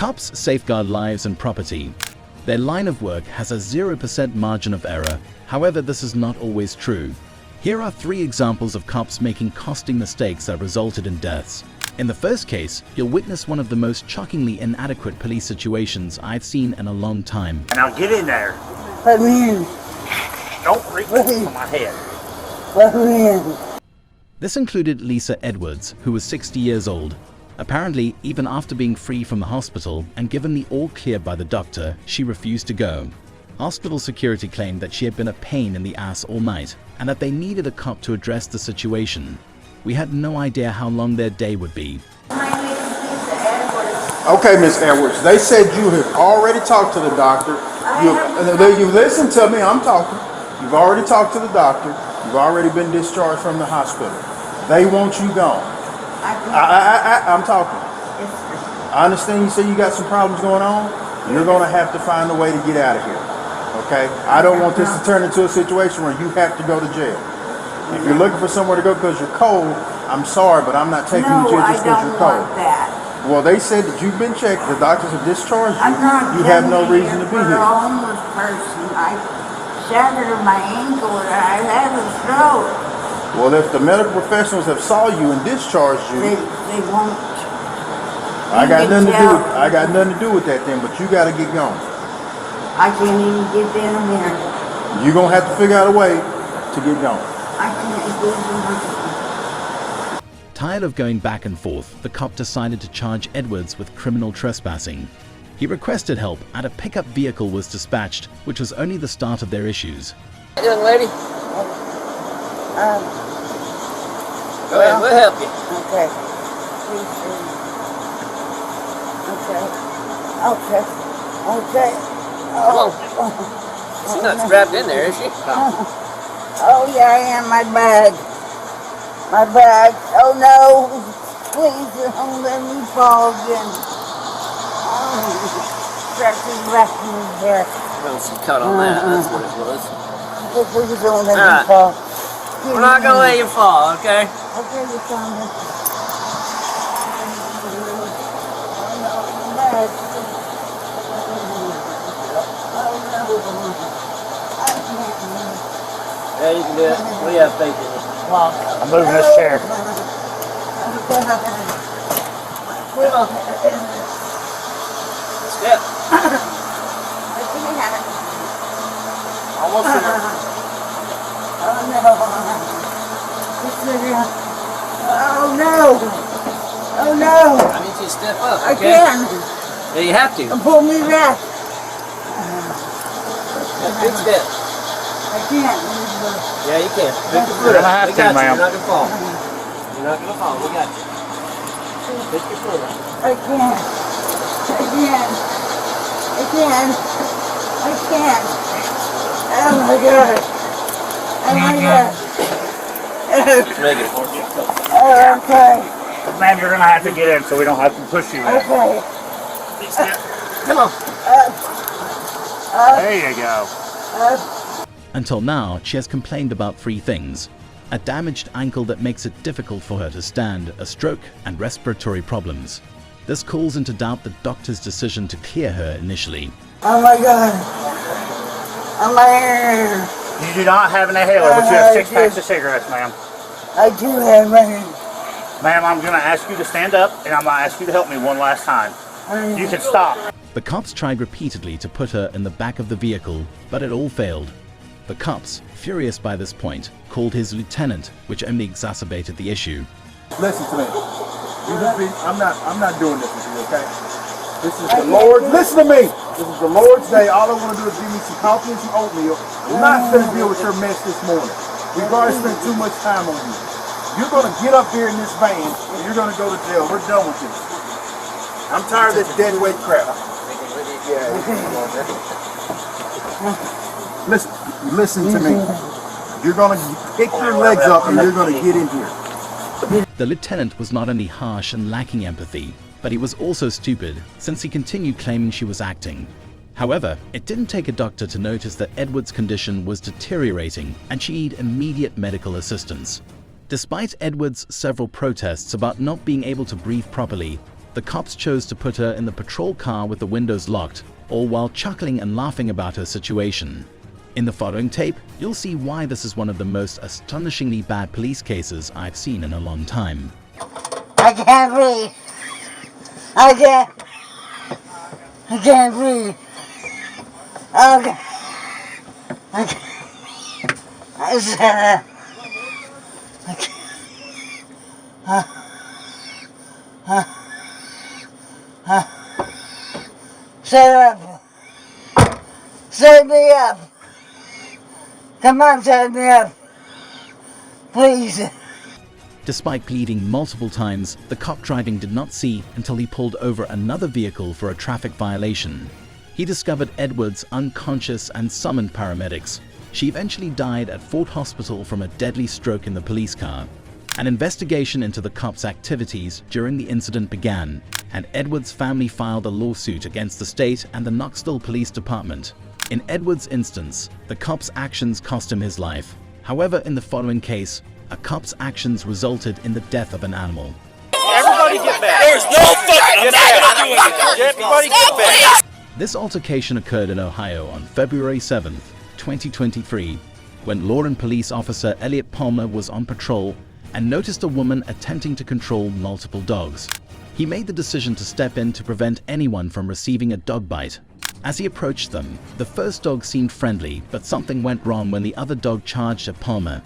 Cops safeguard lives and property. Their line of work has a 0% margin of error. However, this is not always true. Here are 3 examples of cops making costly mistakes that resulted in deaths. In the first case, you'll witness one of the most shockingly inadequate police situations I've seen in a long time. Now get in there. Let me in. Don't reach on my head. Let me in. This included Lisa Edwards, who was 60 years old. Apparently, even after being free from the hospital and given the all clear by the doctor, she refused to go. Hospital security claimed that she had been a pain in the ass all night and that they needed a cop to address the situation. We had no idea how long their day would be. My name is Lisa Edwards. Okay, Miss Edwards, they said you have already talked to the doctor. You listen to me, I'm talking. You've already talked to the doctor. You've already been discharged from the hospital. They want you gone. I'm talking. I understand you say you got some problems going on. You're going to have to find a way to get out of here. Okay? I don't want this to turn into a situation where you have to go to jail. If you're looking for somewhere to go because you're cold, I'm sorry, but I'm not taking you to jail just because you're cold. That. Well, they said that you've been checked. The doctors have discharged you. I'm not You have no reason to be for here. a homeless person. I shattered my ankle and I had a stroke. Well, if the medical professionals have saw you and discharged you, They won't. I got nothing to do with that then, but you got to get going. I can't even get down there. You're going to have to figure out a way to get going. I can't get down. Tired of going back and forth, the cop decided to charge Edwards with criminal trespassing. He requested help and a pickup vehicle was dispatched, which was only the start of their issues. Young lady. Go ahead, we'll help you. Okay. Okay. Come on. She's not strapped in there, is she? Oh yeah, I am. My bag. Oh no. Please don't let me fall again. Strapped his back in his back. Well, she cut on that, that's what it was. Please don't let Alright. me fall. We're not gonna let you fall, okay? Okay, you found it. Yeah, you can do it. We have faith in you. I'm moving this chair. Come on. Step. Almost there. Oh no! Oh no! I need you to step up, I okay? can't! Yeah, you have to. Pull me back! Yeah, big step. I can't! Yeah, you can. Pick your foot You're up. gonna have We to, got you. ma'am. You're not gonna fall. You're not gonna fall. We got you. Pick your foot up. I can't! Oh my god! Make it for you. Oh, okay. Ma'am, you're gonna have to get in so we don't have to push you in. Okay. Big step. Come on. There you go. Until now, she has complained about 3 things: a damaged ankle that makes it difficult for her to stand, a stroke, and respiratory problems. This calls into doubt the doctor's decision to clear her initially. Oh my god. Oh my. You do not have an inhaler, but you have 6 packs of cigarettes, ma'am. I do have my. Ma'am, I'm gonna ask you to stand up and I'm gonna ask you to help me one last time. You can stop. The cops tried repeatedly to put her in the back of the vehicle, but it all failed. The cops, furious by this point, called his lieutenant, which only exacerbated the issue. Listen to me. I'm not doing this with you, okay? This is the Lord's. Listen to me. This is the Lord's day. All I want to do is give me some coffee and some oatmeal. I'm not going to deal with your mess this morning. We've already spent too much time on you. You're going to get up here in this van and you're going to go to jail. We're done with this. I'm tired of this dead weight crap. Listen to me. You're going to pick your legs up and you're going to get in here. The lieutenant was not only harsh and lacking empathy, but he was also stupid, since he continued claiming she was acting. However, it didn't take a doctor to notice that Edwards' condition was deteriorating and she needed immediate medical assistance. Despite Edwards' several protests about not being able to breathe properly, the cops chose to put her in the patrol car with the windows locked, all while chuckling and laughing about her situation. In the following tape, you'll see why this is one of the most astonishingly bad police cases I've seen in a long time. I can't breathe. I can't breathe. Okay. I said Shut up. Set me up. Come on, set me up. Please. Despite pleading multiple times, the cop driving did not see until he pulled over another vehicle for a traffic violation. He discovered Edwards unconscious and summoned paramedics. She eventually died at Fort Hospital from a deadly stroke in the police car. An investigation into the cop's activities during the incident began, and Edwards' family filed a lawsuit against the state and the Knoxville Police Department. In Edwards' instance, the cop's actions cost him his life. However, in the following case, a cop's actions resulted in the death of an animal. Everybody get back. There's no fucking Everybody get back. This altercation occurred in Ohio on February 7, 2023, when law and police officer Elliot Palmer was on patrol and noticed a woman attempting to control multiple dogs. He made the decision to step in to prevent anyone from receiving a dog bite. As he approached them, the first dog seemed friendly, but something went wrong when the other dog charged at Palmer.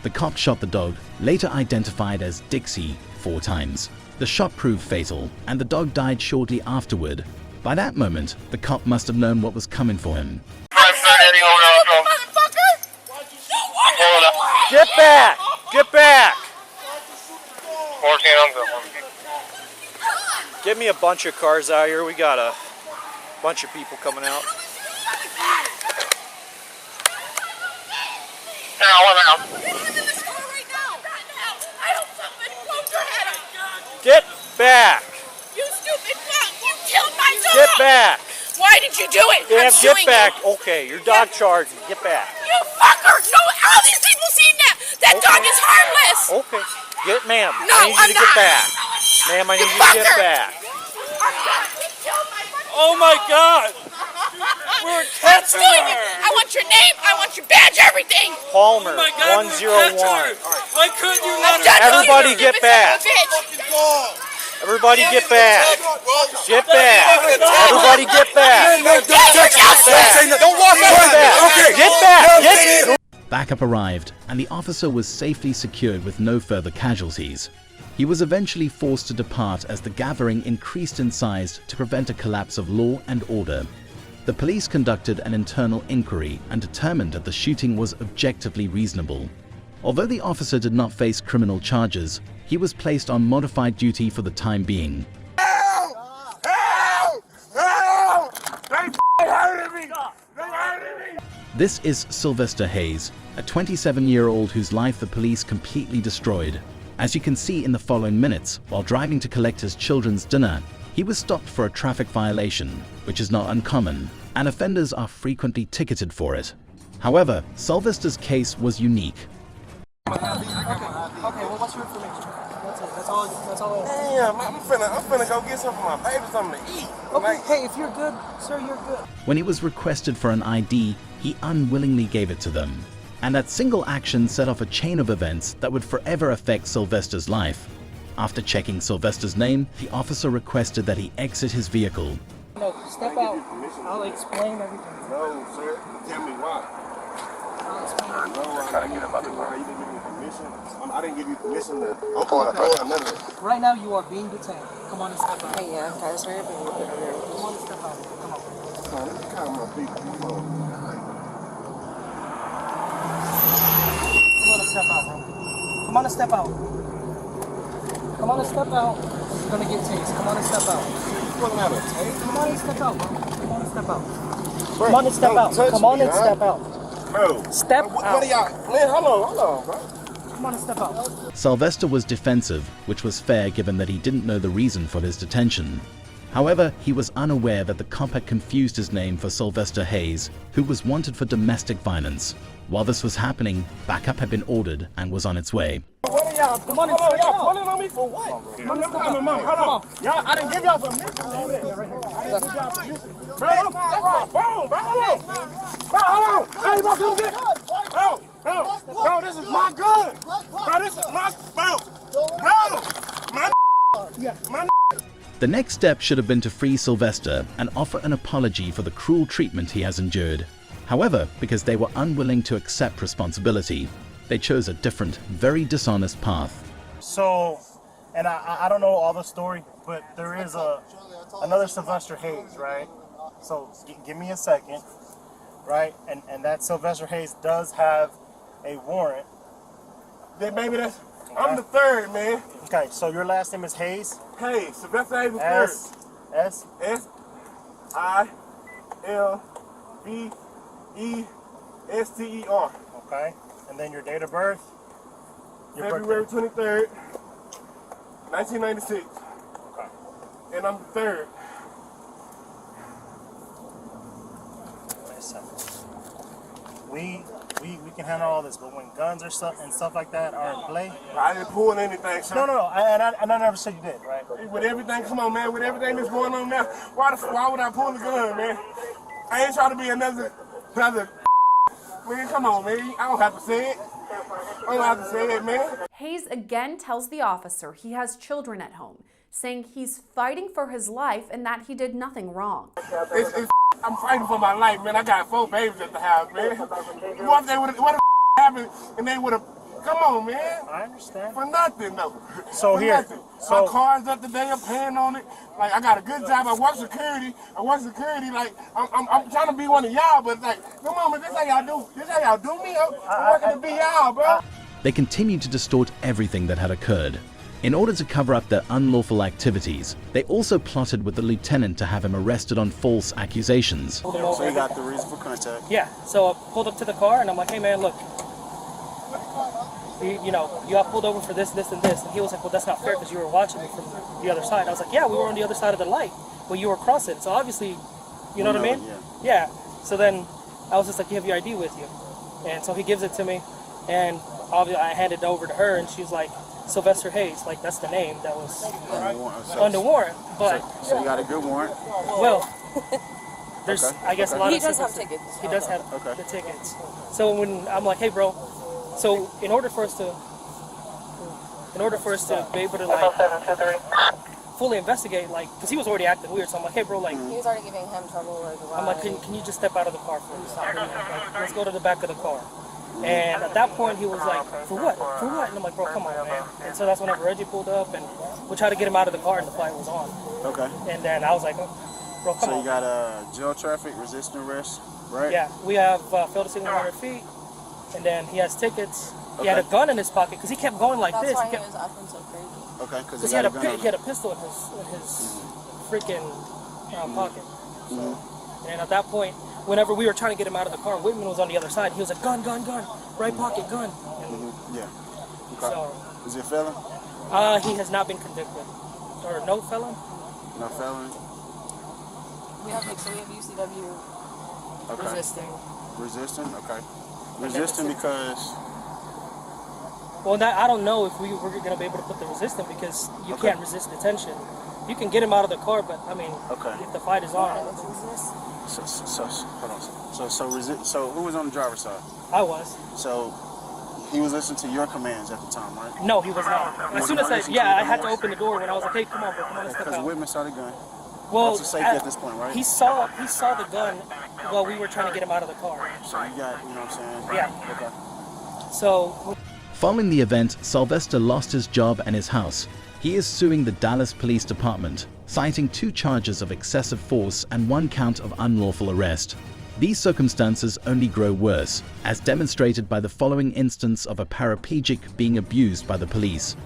The cop shot the dog, later identified as Dixie, 4 times. The shot proved fatal, and the dog died shortly afterward. By that moment, the cop must have known what was coming for him. Get back! Get back! Get me a bunch of cars out here. We got a bunch of people coming out. Get back! You stupid fuck! You killed my dog! Get back! Why did you do it? Damn, I'm suing get back! you. Okay, your dog charged me. Get back. You fucker! No, all these people seen that. That dog is harmless. Okay. Get, ma'am. No, I need you I'm to get not. back. Ma'am, I need you to fucker. get back. You killed my fucking Oh my God! We're I'm suing you. I want your name. I want your badge. Everything. Palmer, Oh my God, 101. why couldn't you let I'm done with you, Everybody you get stupid back. son of a bitch. Everybody get back. Get back. Everybody get back. Don't walk Get back. Get back. Get Backup arrived, and the officer was safely secured with no further casualties. He was eventually forced to depart as the gathering increased in size to prevent a collapse of law and order. The police conducted an internal inquiry and determined that the shooting was objectively reasonable. Although the officer did not face criminal charges, he was placed on modified duty for the time being. Help! Help! Help! They hurting me! They hurting me! This is Sylvester Hayes, a 27-year-old whose life the police completely destroyed. As you can see in the following minutes, while driving to collect his children's dinner, he was stopped for a traffic violation, which is not uncommon, and offenders are frequently ticketed for it. However, Sylvester's case was unique. Okay, well, what's your information? That's all. Damn, I'm finna go get something for my baby, something to eat. Okay, hey, if you're good, sir, you're good. When he was requested for an ID, he unwillingly gave it to them. And that single action set off a chain of events that would forever affect Sylvester's life. After checking Sylvester's name, the officer requested that he exit his vehicle. No, step out. I'll explain everything. No, sir. Tell me why. I'll explain everything. No, I didn't get about the why. You didn't give me permission. I didn't give you permission to. I'm pulling up none of it. Right now, you are being detained. Come on and step out. Hey, yeah, guys, sorry, but you put it there. Come on and step out. Come on. Come on, let me call my people. Come on. Come on and step out, bro. Come on and step out. Come on and step out. You're gonna get tased. Come on and step out. Pulling out a tape. Come on and step out, bro. Come on and step out. Bro, Come on and step don't out. touch Come on me, and huh? step out. Bro. Step What out. are y'all? Man, hold on, bro. Come on and step out. Sylvester was defensive, which was fair given that he didn't know the reason for his detention. However, he was unaware that the cop had confused his name for Sylvester Hayes, who was wanted for domestic violence. While this was happening, backup had been ordered and was on its way. What are y'all? Come on, y'all pulling on me for what? Hold on. Y'all, I didn't give y'all permission. Bro, I'm phone. Hold on. Hey, bro, come get. Bro, this is my gun. Bro, this is my my. The next step should have been to free Sylvester and offer an apology for the cruel treatment he has endured. However, because they were unwilling to accept responsibility, they chose a different, very dishonest path. So, and I don't know all the story, but there is another Sylvester Hayes, right? So give me a second, right? And that Sylvester Hayes does have a warrant. Then maybe that's. I'm the third, man. Okay, so your last name is Hayes? Hayes, Sylvester Hayes the third. S-I-L-V-E-S-T-E-R. Okay, and then your date of birth? February 23rd, 1996. Okay. And I'm the third. Wait a second. We can handle all this, but when guns or stuff like that are in play. I didn't pull anything, sir. No. I never said you did, right? With everything, come on, man. With everything that's going on now, why would I pull the gun, man? I ain't trying to be another. Man, come on, man. I don't have to say it. I don't have to say it, man. Hayes again tells the officer he has children at home, saying he's fighting for his life and that he did nothing wrong. I'm fighting for my life, man. I got 4 babies at the house, man. What if happened and they would have? Come on, man. I understand. For nothing, though. So for here, nothing. My car's up today. I'm paying on it. Like, I got a good job. I work security. Like, I'm trying to be one of y'all, but like, come on, man. This how y'all do. This how y'all do me. I'm working to be y'all, bro. They continued to distort everything that had occurred. In order to cover up their unlawful activities, they also plotted with the lieutenant to have him arrested on false accusations. So you got the reason for contact? Yeah, so I pulled up to the car and I'm like, hey man, look, you got pulled over for this, and this. And he was like, well, that's not fair because you were watching me from the other side. I was like, yeah, we were on the other side of the light, but you were crossing. So obviously, you know what I mean? Yeah. So then I was just like, you have your ID with you. And so he gives it to me. And obviously I handed it over to her and she's like, Sylvester Hayes, like that's the name that was under warrant. But so you got a good warrant? Well, there's I guess a lot of He does have tickets. He does have the tickets. So when I'm like, hey bro, so in order for us to be able to like fully investigate, like, because he was already acting weird, so I'm like, hey bro, like He was already giving him trouble. Like, I'm like, can you just step out of the car for me? Like, let's go to the back of the car. And at that point, he was like, for what? And I'm like, bro, come on, man. And so that's whenever Reggie pulled up, and we tried to get him out of the car, and the fight was on. Okay. And then I was like, bro, come on. So you got jail traffic, resisting arrest, right? Yeah, we have failed to signal 100 feet, and then he has tickets. He had a gun in his pocket, because he kept going like this. That's why he was acting so crazy. Okay, because he had a pistol in his freaking pocket. So, and at that point, whenever we were trying to get him out of the car, Whitman was on the other side. He was like, gun, right pocket, gun. Yeah. Okay. So, is he a felon? He has not been convicted. Or no felon? No felon. We have UCW resisting. Resisting? Okay. Resisting because... Well, I don't know if we were going to be able to put the resistant because you can't resist detention. You can get him out of the car, but I mean, if the fight is on. So hold on. So who was on the driver's side? I was. So he was listening to your commands at the time, right? No, he was not. As soon as I had to open the door when I was like, hey, come on, bro, come on, let's step out. Because Whitman saw the gun. Well, that's a safety at this point, right? He saw the gun while we were trying to get him out of the car. So you got, you know what I'm saying? Yeah. Okay. So. Following the event, Sylvester lost his job and his house. He is suing the Dallas Police Department, citing 2 charges of excessive force and 1 count of unlawful arrest. These circumstances only grow worse, as demonstrated by the following instance of a paraplegic being abused by the police.